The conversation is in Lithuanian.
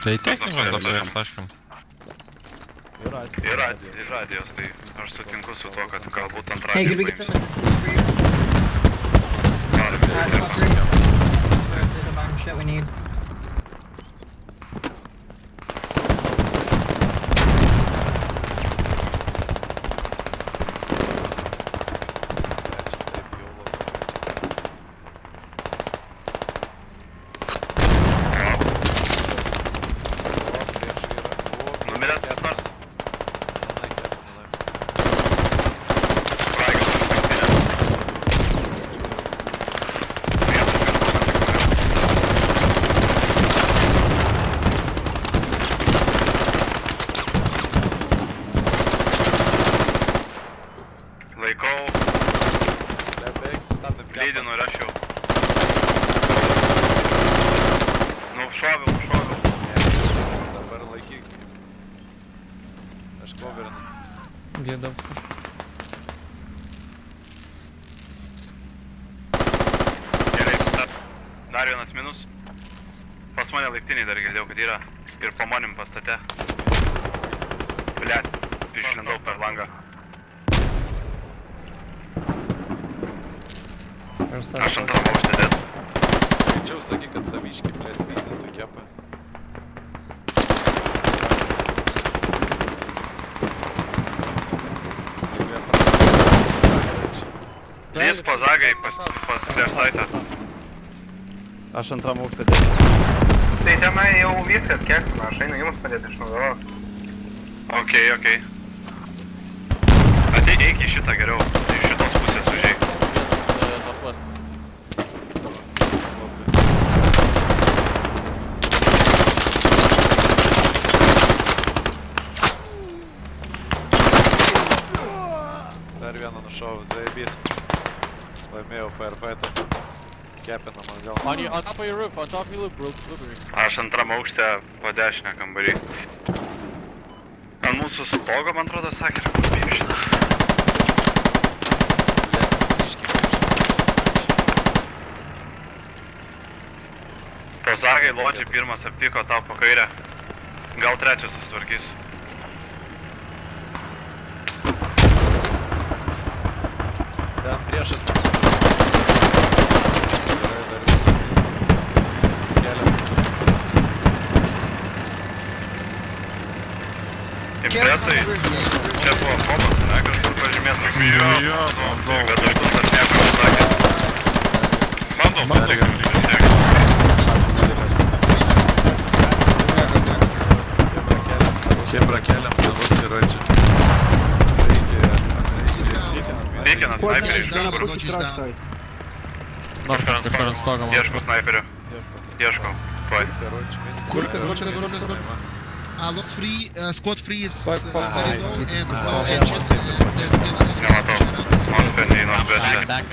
Tai technikos dabar taškam. Ir radijos, tai aš sutinku su tuo, kad galbūt ant Hey, could we radijos get some assistance over here? Smoke 3. There's a bunch that we need. Numirėt kas nors? Laikau. Lydinu ir aš jau. Nu, šoviau. Dabar laikyk. Aš coverinu. Gėdausi. Gerai, sustat. Dar vienas minus. Pas mane laiktiniai dar girdėjau, kad yra. Ir po manim pastate. Bliat, išlindau per langą. Aš antram aukšte dėt. Greičiau sakyk, kad saviškai, blėt, vykstintų kepą. Lys po zagai pas prieš saitą. Aš antram aukšte dėsiu. Tai tenai jau viskas kertina, aš einu jums padėti išnaudoti. Okei. Eik į šitą geriau, iš šitos pusės užeik. Dar vieną nušovus, zaibys. Laimėjau firefightą. Kepinam atgal. On top of your roof, Blueberry. Aš antram aukšte po dešinę kambarį. Ant mūsų stogo, man atrodo, sakė, ir kur žinau. Po zagai lodžiai pirmas aptiko tau po kairę. Gal trečias susitvarkys. Ten priešas. Impresai. Čia buvo fobas, ne? Kažkur pažymėtas. Jo, bet aš kur tas nieko nesakė. Bandom, Chebra keliam savus tiročią. Reikia snaiperį iš kažkur. Kažkur ant stogo. Ieškau snaiperio. Ieškau. Tuoj. Kur? Lost free, squad free is Fuck, very low nice. and low engine and there's still Nematau. Man spendėjai nuo Back.